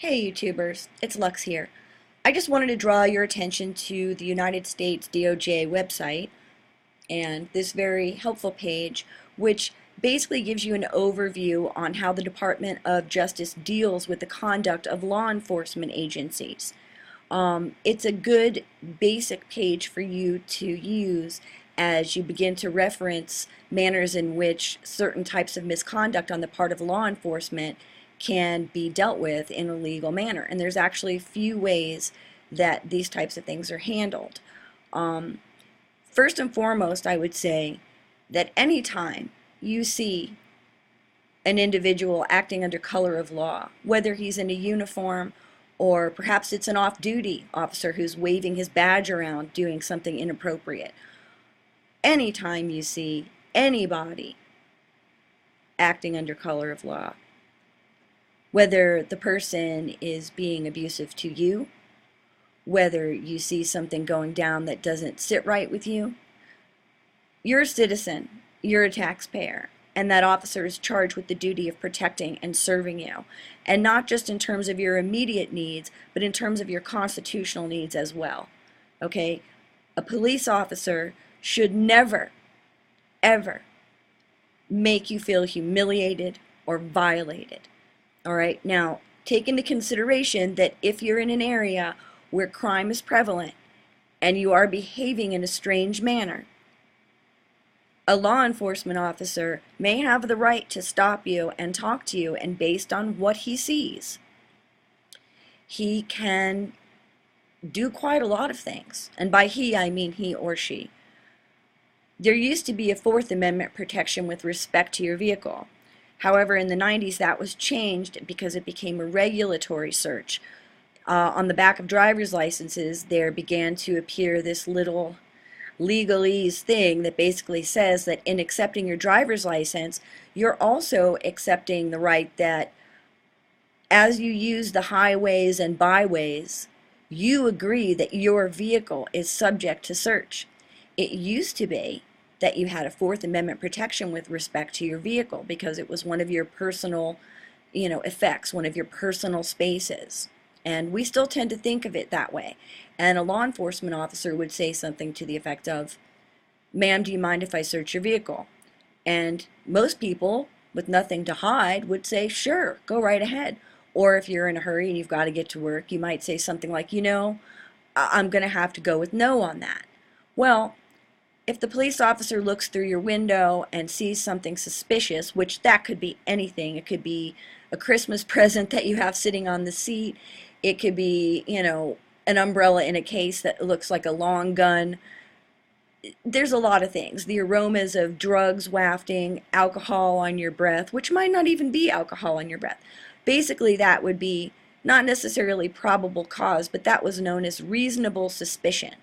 Hey YouTubers, it's Luxe here. I just wanted to draw your attention to the United States DOJ website and this very helpful page, which basically gives you an overview on how the Department of Justice deals with the conduct of law enforcement agencies. It's a good basic page for you to use as you begin to reference manners in which certain types of misconduct on the part of law enforcement can be dealt with in a legal manner. And there's actually a few ways that these types of things are handled. First and foremost, I would say that anytime you see an individual acting under color of law, whether he's in a uniform or perhaps it's an off-duty officer who's waving his badge around doing something inappropriate, anytime you see anybody acting under color of law, whether the person is being abusive to you, whether you see something going down that doesn't sit right with you, you're a citizen, you're a taxpayer, and that officer is charged with the duty of protecting and serving you. And not just in terms of your immediate needs, but in terms of your constitutional needs as well. Okay? A police officer should never, ever make you feel humiliated or violated. All right? Now, take into consideration that if you're in an area where crime is prevalent and you are behaving in a strange manner, a law enforcement officer may have the right to stop you and talk to you, and based on what he sees, he can do quite a lot of things. And by he, I mean he or she. There used to be a Fourth Amendment protection with respect to your vehicle. However, in the 90s that was changed because it became a regulatory search. On the back of driver's licenses there began to appear this little legalese thing that basically says that in accepting your driver's license, you're also accepting the right that as you use the highways and byways, you agree that your vehicle is subject to search. It used to be that you had a Fourth Amendment protection with respect to your vehicle because it was one of your personal, effects, one of your personal spaces. And we still tend to think of it that way. And a law enforcement officer would say something to the effect of, "Ma'am, do you mind if I search your vehicle?" And most people with nothing to hide would say, "Sure, go right ahead." Or if you're in a hurry and you've got to get to work, you might say something like, "I'm going to have to go with no on that." Well, if the police officer looks through your window and sees something suspicious, which that could be anything, it could be a Christmas present that you have sitting on the seat, it could be, an umbrella in a case that looks like a long gun. There's a lot of things. The aromas of drugs wafting, alcohol on your breath, which might not even be alcohol on your breath. Basically, that would be not necessarily probable cause, but that was known as reasonable suspicion.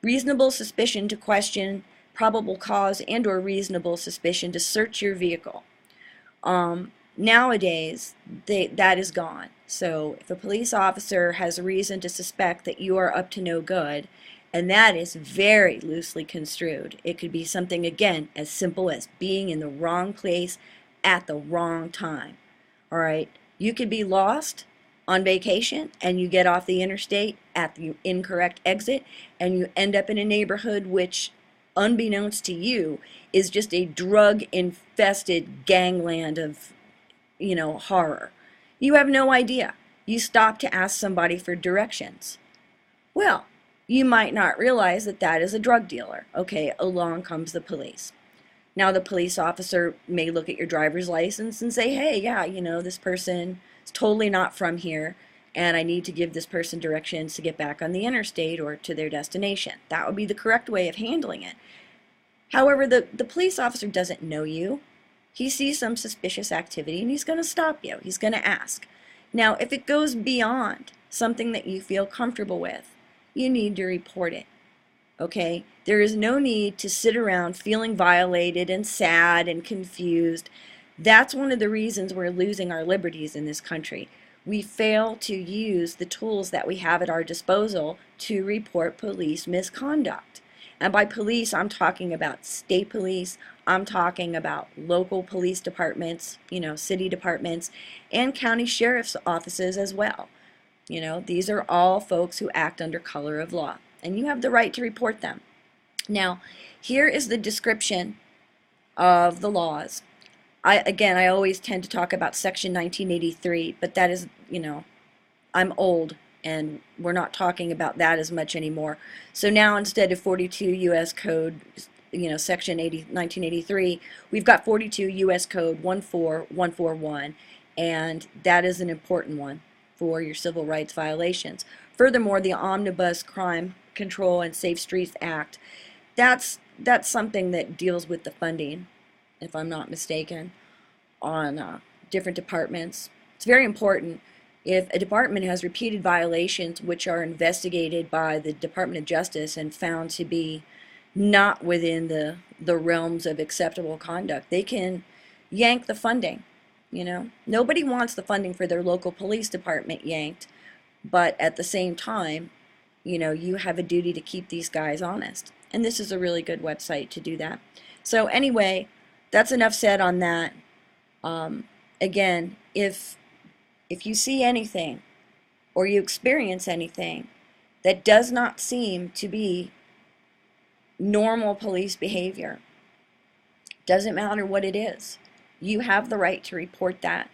Reasonable suspicion to question, probable cause, and or reasonable suspicion to search your vehicle. Nowadays, that is gone. So if a police officer has a reason to suspect that you are up to no good, and that is very loosely construed, it could be something, again, as simple as being in the wrong place at the wrong time. All right? You could be lost on vacation and you get off the interstate at the incorrect exit and you end up in a neighborhood which, unbeknownst to you, is just a drug-infested gangland of horror. You have no idea. You stop to ask somebody for directions. Well, you might not realize that that is a drug dealer. Okay, along comes the police. Now the police officer may look at your driver's license and say, "Hey, yeah, this person is totally not from here, and I need to give this person directions to get back on the interstate or to their destination." That would be the correct way of handling it. However, the police officer doesn't know you. He sees some suspicious activity and he's going to stop you. He's going to ask. Now, if it goes beyond something that you feel comfortable with, you need to report it. Okay? There is no need to sit around feeling violated and sad and confused. That's one of the reasons we're losing our liberties in this country. We fail to use the tools that we have at our disposal to report police misconduct. And by police, I'm talking about state police, I'm talking about local police departments, city departments, and county sheriff's offices as well. These are all folks who act under color of law, and you have the right to report them. Now, here is the description of the laws. I always tend to talk about Section 1983, but that is, I'm old, and we're not talking about that as much anymore. So now instead of 42 U.S. Code, Section 1983, we've got 42 U.S. Code 14141, and that is an important one for your civil rights violations. Furthermore, the Omnibus Crime Control and Safe Streets Act, that's something that deals with the funding, if I'm not mistaken, on different departments. It's very important. If a department has repeated violations which are investigated by the Department of Justice and found to be not within the realms of acceptable conduct, they can yank the funding. Nobody wants the funding for their local police department yanked, but at the same time, you have a duty to keep these guys honest. And this is a really good website to do that. So anyway, that's enough said on that. Again, if you see anything or you experience anything that does not seem to be normal police behavior, doesn't matter what it is, you have the right to report that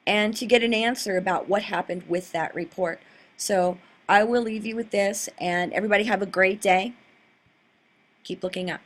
and to get an answer about what happened with that report. So I will leave you with this, and everybody have a great day. Keep looking up.